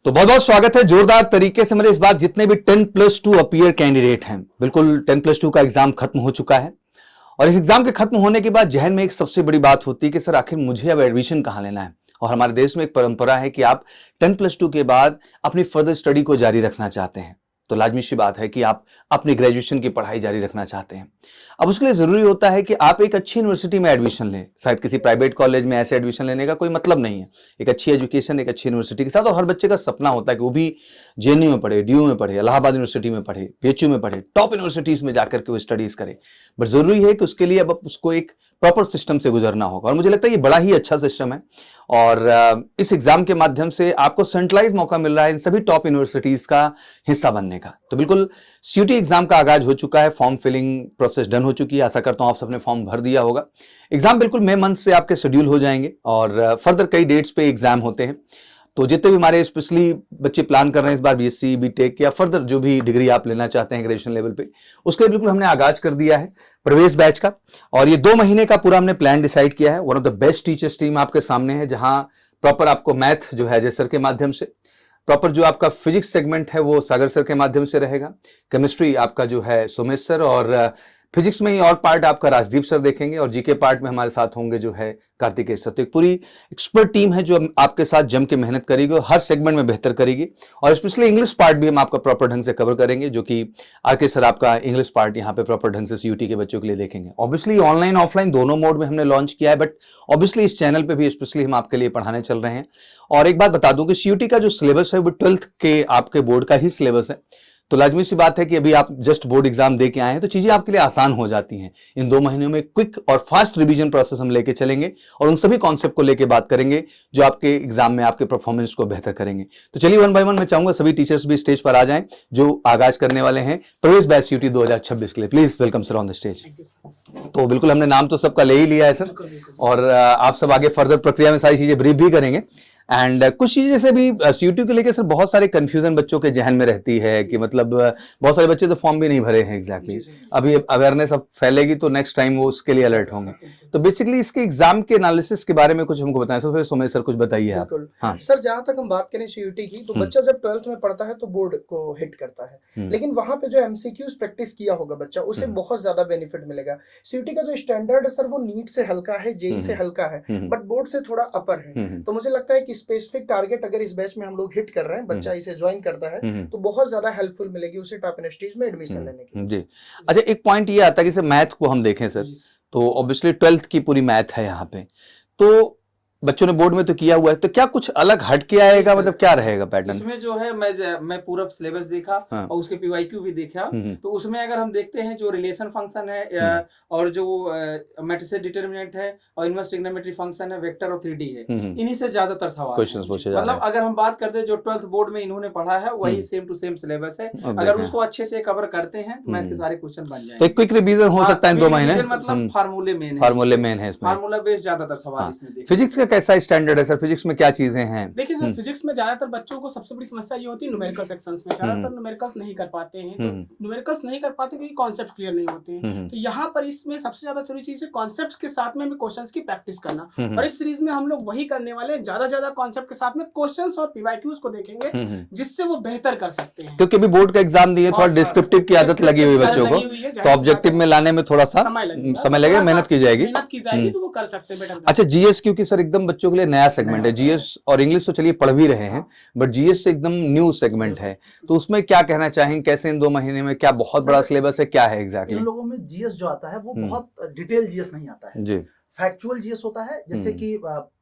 तो बहुत बहुत स्वागत है जोरदार तरीके से मेरे इस बार जितने भी 10+2 अपीयर कैंडिडेट हैं, बिल्कुल 10+2 का एग्जाम खत्म हो चुका है। और इस एग्जाम के खत्म होने के बाद जहन में एक सबसे बड़ी बात होती है कि सर आखिर मुझे अब एडमिशन कहाँ लेना है। और हमारे देश में एक परंपरा है कि आप 10+2 के बाद अपनी फर्दर स्टडी को जारी रखना चाहते हैं। तो लाजमी सी बात है कि आप अपनी ग्रेजुएशन की पढ़ाई जारी रखना चाहते हैं। अब उसके लिए जरूरी होता है कि आप एक अच्छी यूनिवर्सिटी में एडमिशन लें। शायद किसी प्राइवेट कॉलेज में ऐसे एडमिशन लेने का कोई मतलब नहीं है। एक अच्छी एजुकेशन एक अच्छी यूनिवर्सिटी के साथ, और हर बच्चे का सपना होता है कि वो भी जेएनयू में पढ़े, डीयू में पढ़े, इलाहाबाद यूनिवर्सिटी में पढ़े, पीएचयू में पढ़े, टॉप यूनिवर्सिटीज में जाकर के वो स्टडीज करे। बट जरूरी है कि उसके लिए अब उसको एक प्रॉपर सिस्टम से गुजरना होगा, और मुझे लगता है ये बड़ा ही अच्छा सिस्टम है। और इस एग्जाम के माध्यम से आपको सेंट्रलाइज मौका मिल रहा है इन सभी टॉप यूनिवर्सिटीज का हिस्सा बनने का। तो बिल्कुल सीयूटी एग्जाम का आगाज हो चुका है, फॉर्म फिलिंग प्रोसेस डन हो चुकी है। आशा करता हूं आप सबने फॉर्म भर दिया होगा। एग्जाम बिल्कुल मई मंथ से आपके शेड्यूल हो जाएंगे, और फर्दर कई डेट्स पे एग्जाम होते हैं। तो जितने भी हमारे स्पेशली बच्चे प्लान कर रहे हैं इस बार बीएससी, बीटेक या फर्दर जो भी डिग्री आप लेना चाहते हैं ग्रेजुएशन लेवल पे, उसके लिए बिल्कुल हमने आगाज कर दिया है प्रवेश बैच का। और ये 2 महीने का पूरा हमने प्लान डिसाइड किया है। One of the best teachers team आपके सामने है, जहां प्रॉपर आपको मैथ जो है अजय सर के माध्यम से, प्रॉपर जो आपका फिजिक्स सेगमेंट है वो सागर सर के माध्यम से रहेगा, केमिस्ट्री आपका जो है सोमेश सर, और फिजिक्स में ही और पार्ट आपका राजदीप सर देखेंगे, और जीके पार्ट में हमारे साथ होंगे जो है कार्तिकेय सर। तो एक पूरी एक्सपर्ट टीम है जो आपके साथ जम के मेहनत करेगी और हर सेगमेंट में बेहतर करेगी। और स्पेशली इंग्लिश पार्ट भी हम आपका प्रॉपर ढंग से कवर करेंगे, जो कि आरके सर आपका इंग्लिश पार्ट यहाँ पे प्रॉपर ढंग से सीयूटी के बच्चों के लिए देखेंगे। ऑब्वियसली ऑनलाइन ऑफलाइन दोनों मोड में हमने लॉन्च किया है, बट ऑब्वियसली इस चैनल पे भी स्पेशली हम आपके लिए पढ़ाने चल रहे हैं। और एक बात बता दूं कि सीयूटी का जो सिलेबस है वो 12th के आपके बोर्ड का ही सिलेबस है। तो लाजमी सी बात है कि अभी आप जस्ट बोर्ड एग्जाम दे के आए हैं तो चीजें आपके लिए आसान हो जाती हैं। इन 2 महीनों में क्विक और फास्ट रिवीजन प्रोसेस हम लेके चलेंगे, और उन सभी कॉन्सेप्ट को लेके बात करेंगे जो आपके एग्जाम में आपके परफॉर्मेंस को बेहतर करेंगे। तो चलिए 1 बाय 1 मैं चाहूंगा सभी टीचर्स भी स्टेज पर आ जाएं जो आगाज करने वाले हैं प्रवेश बैच सीयूटी 2026 के लिए। Please welcome sir on the stage. तो बिल्कुल हमने नाम तो सबका ले ही लिया है सर, और आप सब आगे फर्दर प्रक्रिया में सारी चीजें ब्रीफ भी करेंगे। एंड कुछ चीजें से भी सीयूटी को लेकर सर बहुत सारे कंफ्यूजन बच्चों के जहन में रहती है कि मतलब बहुत सारे बच्चे तो फॉर्म भी नहीं भरे हैं एग्जैक्टली। अभी अवेयरनेस अब फैलेगी तो नेक्स्ट टाइम वो उसके लिए अलर्ट होंगे। तो बेसिकली इसके एग्जाम के एनालिसिस के बारे में कुछ हमको बताएं। सबसे सोमेश सर कुछ बताइए आप। हाँ सर, जहां तक हम बात करें सीयूटी की, तो बच्चा जब 12th में पढ़ता है तो बोर्ड को हिट करता है, लेकिन वहां पे जो एमसीक्यूज प्रैक्टिस किया होगा बच्चा, उसे बहुत ज्यादा बेनिफिट मिलेगा। सीयूटी का जो स्टैंडर्ड है सर वो नीट से हल्का है, जेई से हल्का है, बट बोर्ड से थोड़ा अपर है। तो मुझे लगता है कि स्पेसिफिक टारगेट अगर इस बैच में हम लोग हिट कर रहे हैं, बच्चा इसे ज्वाइन करता है तो बहुत ज्यादा हेल्पफुल मिलेगी उसे टॉप इंस्टीट्यूट में एडमिशन लेने की। जी अच्छा, एक पॉइंट ये आता है कि सर मैथ को हम देखें सर, तो ऑब्वियसली 12th की पूरी मैथ है यहाँ पे, तो बच्चों ने बोर्ड में तो किया हुआ है, तो क्या कुछ अलग हट के आएगा, मतलब क्या रहेगा पैटर्न इसमें? जो है मैं पूरा सिलेबस देखा और उसके पीवाईक्यू भी देखा। तो उसमें अगर हम देखते हैं जो रिलेशन फंक्शन है और जो मैट्रिसेस डिटरमिनेंट है और इनवर्स ट्रिग्नोमेट्री फंक्शन है, वेक्टर और 3D है, इन्हीं से ज्यादातर सवाल क्वेश्चंस पूछे जा रहे हैं। मतलब अगर हम बात करते हैं जो 12th बोर्ड में इन्होंने पढ़ा है वही सेम टू सेम सिलेबस है। अगर उसको अच्छे से कवर करते हैं तो मैथ के सारे क्वेश्चन बन जाएंगे। तो क्विक रिवीजन हो सकता है इन 2 महीने। मतलब फार्मूले मेन है इसमें, फार्मूला बेस्ड ज्यादातर सवाल इसमें। फिजिक्स का कैसा स्टैंडर्ड है सर? फिजिक्स में क्या चीजें हैं? देखिए सर, फिजिक्स में ज्यादातर बच्चों को सबसे बड़ी समस्या ये होती है न्यूमेरिकल सेक्शंस में, ज्यादातर न्यूमेरिकल्स नहीं कर पाते हैं। तो न्यूमेरिकल्स नहीं कर पाते क्योंकि कॉन्सेप्ट क्लियर नहीं होते हैं। तो यहाँ पर इसमें सबसे ज्यादा जरूरी चीज है कॉन्सेप्ट्स के साथ में हमें क्वेश्चंस की प्रैक्टिस करना, और इस सीरीज में हम लोग वही करने वाले हैं। ज्यादा कॉन्सेप्ट के साथ में क्वेश्चंस और पीवाईक्यूज को देखेंगे जिससे वो बेहतर कर सकते हैं। क्योंकि अभी बोर्ड का एग्जाम दिए, थोड़ा डिस्क्रिप्टिव की आदत लगी हुई बच्चों को, तो ऑब्जेक्टिव में लाने में थोड़ा सा समय लगेगा, मेहनत की जाएगी तो वो कर सकते हैं। अच्छा, जीएस क्योंकि सर एकदम बच्चों के लिए नया सेगमेंट है, जीएस और इंग्लिश तो चलिए पढ़ भी रहे हैं, बट जीएस से एकदम न्यू सेगमेंट है, तो उसमें क्या कहना चाहेंगे? कैसे इन 2 महीने में क्या बहुत बड़ा सिलेबस है, क्या है एग्जैक्टली? इन लोगों में जीएस जो आता है वो बहुत डिटेल जीएस नहीं आता है जी। फैक्चुअल जीएस होता है, जैसे कि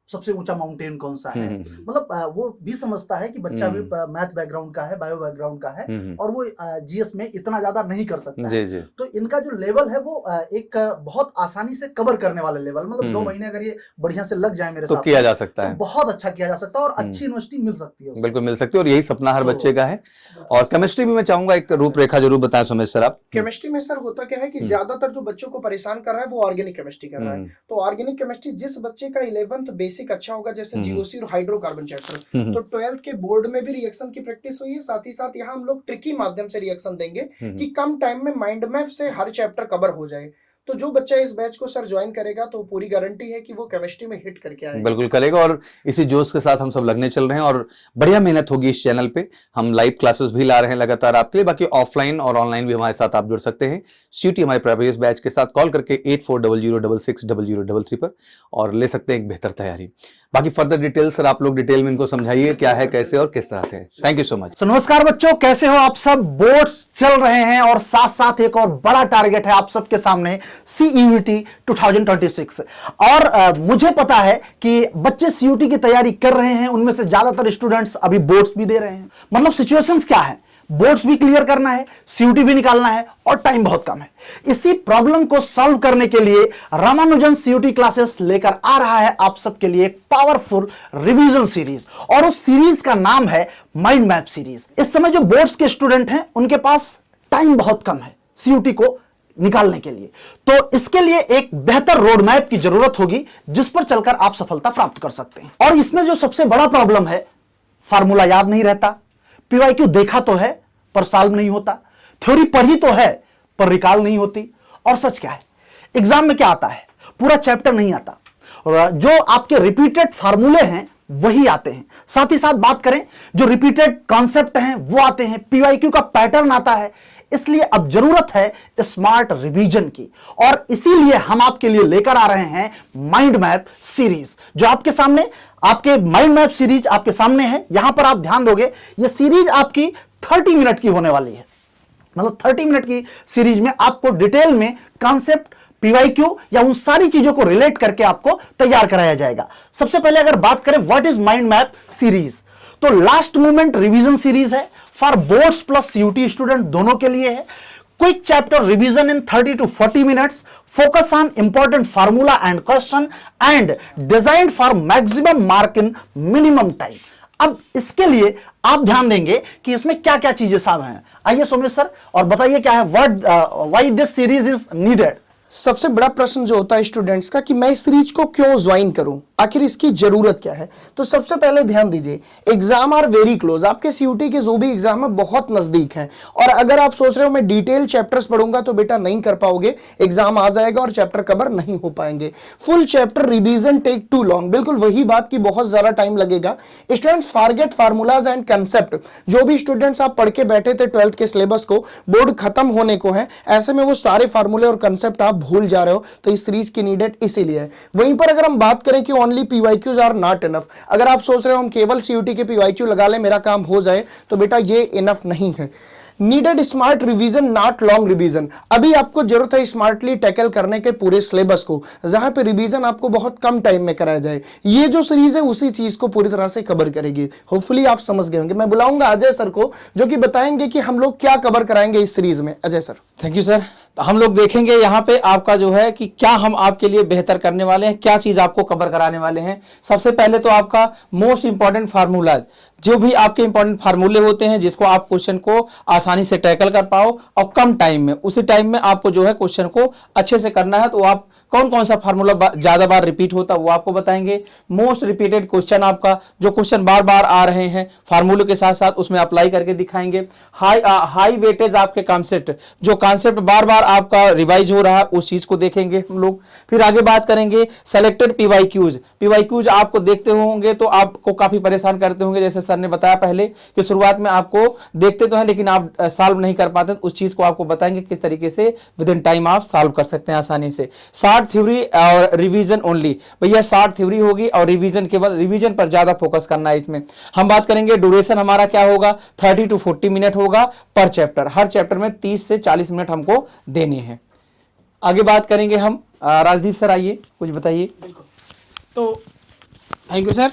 सबसे ऊंचा माउंटेन कौन सा है, मतलब वो भी समझता है कि बच्चा भी मैथ बैकग्राउंड का है, बायो बैकग्राउंड का है, और वो जीएस में इतना ज्यादा नहीं कर सकता है। तो इनका जो लेवल है वो एक बहुत आसानी से कवर करने वाला लेवल, मतलब 2 महीने अगर ये बढ़िया से लग जाए मेरे तो साथ किया जा सकता है, तो बहुत अच्छा किया जा सकता है और अच्छी यूनिवर्सिटी मिल सकती है। बिल्कुल मिल सकती है, और यही सपना हर बच्चे का है। और केमिस्ट्री भी मैं चाहूंगा एक रूपरेखा जरूर बताएं सुमेश सर आप। केमिस्ट्री में सर होता क्या है कि ज्यादातर जो बच्चों को परेशान कर रहा है वो ऑर्गेनिक केमिस्ट्री कर रहा है। तो ऑर्गेनिक केमिस्ट्री जिस बच्चे का 11th बेसिक अच्छा होगा, जैसे जीओसी और हाइड्रोकार्बन चैप्टर, तो 12th के बोर्ड में भी रिएक्शन की प्रैक्टिस हुई है। साथ ही साथ यहाँ हम लोग ट्रिकी माध्यम से रिएक्शन देंगे कि कम टाइम में माइंड मैप से हर चैप्टर कवर हो जाए। तो जो बच्चा इस बैच को सर ज्वाइन करेगा तो पूरी गारंटी है कि वो केमिस्ट्री में हिट करके आएगा। बिल्कुल करेगा, और इसी जोश के साथ हम सब लगने चल रहे हैं और बढ़िया मेहनत होगी इस चैनल पे। हम लाइव क्लासेस भी ला रहे हैं लगातार आपके लिए, बाकी ऑफलाइन और ऑनलाइन भी हमारे साथ आप जुड़ सकते हैं CUET हमारे प्रीवियस बैच के साथ कॉल करके 8400660033 पर और ले सकते हैं एक बेहतर तैयारी। बाकी फर्दर डिटेल सर आप लोग डिटेल में इनको समझाइए क्या है, कैसे और किस तरह से। Thank you so much. तो नमस्कार बच्चों, कैसे हो आप सब। बोर्ड्स चल रहे हैं और साथ साथ एक और बड़ा टारगेट है आप सबके सामने, CUET 2026। और मुझे पता है कि बच्चे CUET की तैयारी कर रहे हैं, उनमें से ज्यादातर स्टूडेंट्स अभी बोर्ड्स भी दे रहे हैं। मतलब सिचुएशंस क्या है, बोर्ड्स भी क्लियर करना है, CUET भी निकालना है और टाइम बहुत कम है। इसी प्रॉब्लम को सॉल्व करने के लिए रामानुजन CUET क्लासेस लेकर आ रहा है आप सबके लिए एक पावरफुल रिवीजन सीरीज, और उस सीरीज का नाम है माइंड मैप सीरीज। इस समय जो बोर्ड्स के स्टूडेंट हैं उनके पास टाइम बहुत कम है CUET को निकालने के लिए, तो इसके लिए एक बेहतर रोड मैप की जरूरत होगी जिस पर चलकर आप सफलता प्राप्त कर सकते हैं। और इसमें जो सबसे बड़ा प्रॉब्लम है, फार्मूला याद नहीं रहता, PYQ देखा तो है पर सॉल्व नहीं होता, थ्योरी पढ़ी तो है पर रिकॉल नहीं होती। और सच क्या है, एग्जाम में क्या आता है, पूरा चैप्टर नहीं आता, और जो आपके रिपीटेड फार्मूले हैं वही आते हैं। साथ ही साथ बात करें जो रिपीटेड कॉन्सेप्ट हैं वो आते हैं, PYQ का पैटर्न आता है। इसलिए अब जरूरत है स्मार्ट रिवीजन की, और इसीलिए हम आपके लिए लेकर आ रहे हैं माइंड मैप सीरीज, जो आपके सामने, आपके माइंड मैप सीरीज आपके सामने है। यहां पर आप ध्यान दोगे, यह सीरीज आपकी 30 मिनट की होने वाली है। मतलब 30 मिनट की सीरीज में आपको डिटेल में कॉन्सेप्ट, PYQ या उन सारी चीजों को रिलेट करके आपको तैयार कराया जाएगा। सबसे पहले अगर बात करें what is mind map series, तो लास्ट मोमेंट रिवीजन सीरीज है, for boards plus CUET student दोनों के लिए है। Quick chapter revision in 30 to 40 minutes, focus on important formula and question and designed for maximum mark in minimum time। अब इसके लिए आप ध्यान देंगे कि इसमें क्या क्या चीजें शामिल हैं। आइए सोमेश सर और बताइए क्या है, why this series is needed. सबसे बड़ा प्रश्न जो होता है स्टूडेंट्स का कि मैं इस सीरीज को क्यों ज्वाइन करूं, आखिर इसकी जरूरत क्या है। तो सबसे पहले ध्यान दीजिए, एग्जाम आर वेरी क्लोज, आपके CUET के जो भी एग्जाम है बहुत नजदीक हैं, और अगर आप सोच रहे हो मैं डिटेल चैप्टर्स पढ़ूंगा तो बेटा नहीं कर पाओगे, एग्जाम आ जाएगा और चैप्टर कवर नहीं हो पाएंगे। Full chapter revision take too long, बिल्कुल वही बात की बहुत ज्यादा टाइम लगेगा। Students forget formulas and concept, जो भी स्टूडेंट्स आप पढ़ के बैठे थे 12th के सिलेबस को, बोर्ड खत्म होने को है, ऐसे में वो सारे फार्मूले और कंसेप्ट आप भूल जा रहे हो, तो इस सीरीज की नीडेड इसीलिए है। वहीं पर अगर हम बात करें कि only PYQs are not enough, अगर आप सोच रहे हो हम केवल CUET के PYQ लगा लें मेरा काम हो जाए, तो बेटा ये इनफ नहीं है। Needed smart revision not long revision, अभी आपको जरूरत है स्मार्टली टैकल करने के पूरे सिलेबस को, जहां पे रिवीजन आपको बहुत कम टाइम में कराया जाए। ये जो सीरीज है उसी चीज को पूरी तरह से कवर करेगी। होपफुली आप समझ गए होंगे। मैं बुलाऊंगा अजय सर को, जो कि बताएंगे कि हम लोग क्या कवर कराएंगे इस सीरीज में। Ajay sir. Thank you sir. तो हम लोग देखेंगे यहाँ पे आपका जो है कि क्या हम आपके लिए बेहतर करने वाले हैं, क्या चीज आपको कवर कराने वाले हैं। सबसे पहले तो आपका मोस्ट इंपॉर्टेंट फार्मूला, जो भी आपके इंपॉर्टेंट फार्मूले होते हैं जिसको आप क्वेश्चन को आसानी से टैकल कर पाओ और कम टाइम में, उसी टाइम में आपको जो है क्वेश्चन को अच्छे से करना है। तो आप कौन कौन सा फार्मूला ज्यादा बार रिपीट होता है वो आपको बताएंगे। मोस्ट रिपीटेड क्वेश्चन, आपका जो क्वेश्चन बार बार आ रहे हैं फार्मूले के साथ साथ उसमें अप्लाई करके दिखाएंगे। हाई वेटेज आपके कॉन्सेप्ट, जो कॉन्सेप्ट बार बार आपका रिवाइज हो रहा है उस चीज को देखेंगे हम लोग। फिर आगे बात करेंगे सेलेक्टेड PYQs आपको देखते होंगे तो आपको काफी परेशान करते होंगे। जैसे सर ने बताया पहले कि शुरुआत में आपको देखते तो हैं लेकिन आप सॉल्व नहीं कर पाते, उस चीज को आपको बताएंगे किस तरीके से विद इन टाइम आप सॉल्व कर सकते हैं आसानी से। शार्ट थ्योरी और रिवीजन ओनली, भैया शार्ट थ्योरी होगी और रिवीजन, केवल रिवीजन पर ज्यादा फोकस करना है इसमें। हम बात करेंगे ड्यूरेशन हमारा क्या होगा, 30 to 40 मिनट होगा पर चैप्टर, हर चैप्टर में 30 से 40 मिनट हमको देने हैं। आगे बात करेंगे हम, राजदीप सर आइए कुछ बताइए। तो थैंक यू सर।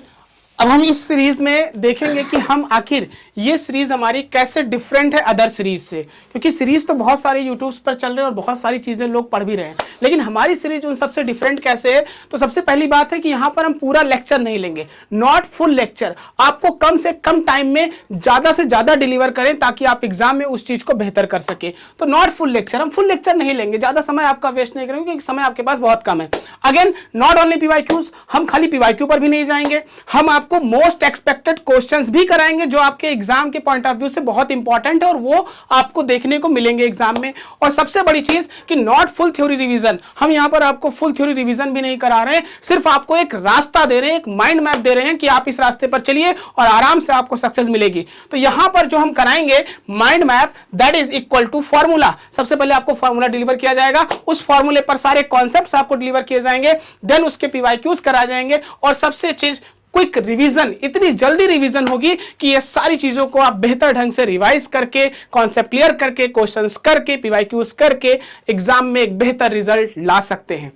अब हम इस सीरीज में देखेंगे कि हम आखिर ये सीरीज हमारी कैसे डिफरेंट है अदर सीरीज से, क्योंकि सीरीज तो बहुत सारे यूट्यूब पर चल रहे हैं और बहुत सारी चीजें लोग पढ़ भी रहे हैं, लेकिन हमारी सीरीज उन सबसे डिफरेंट कैसे है। तो सबसे पहली बात है कि यहाँ पर हम पूरा लेक्चर नहीं लेंगे, नॉट फुल लेक्चर, आपको कम से कम टाइम में ज्यादा से ज्यादा डिलीवर करें ताकि आप एग्जाम में उस चीज को बेहतर कर सके। तो नॉट फुल लेक्चर, हम फुल लेक्चर नहीं लेंगे, ज्यादा समय आपका वेस्ट नहीं करेंगे क्योंकि समय आपके पास बहुत कम है। अगेन नॉट ओनली PYQs, हम खाली PYQ पर भी नहीं जाएंगे, हम आपको आपको मोस्ट एक्सपेक्टेड क्वेश्चंस भी कराएंगे जो आपके एग्जाम के पॉइंट ऑफ व्यू से बहुत इंपॉर्टेंट है और वो आपको देखने को मिलेंगे एग्जाम में। और सबसे बड़ी चीज कि नॉट फुल थ्योरी रिवीजन, हम यहां पर आपको फुल थ्योरी रिवीजन भी नहीं करा रहे हैं, सिर्फ आपको एक रास्ता दे रहे हैं, एक माइंड मैप दे रहे हैं कि आप इस रास्ते पर चलिए और आराम से आपको सक्सेस मिलेगी। तो यहां पर जो हम कराएंगे mind map, that is equal to formula. सबसे पहले आपको फॉर्मूला डिलीवर किया जाएगा, उस फॉर्मूले पर सारे कॉन्सेप्ट्स आपको डिलीवर किए जाएंगे, देन उसके पीवाईक्यूज कराए जाएंगे और सबसे चीज क्विक रिवीजन, इतनी जल्दी रिवीजन होगी कि ये सारी चीजों को आप बेहतर ढंग से रिवाइज करके, कॉन्सेप्ट क्लियर करके, क्वेश्चंस करके, पीवाईक्यूज करके एग्जाम में एक बेहतर रिजल्ट ला सकते हैं।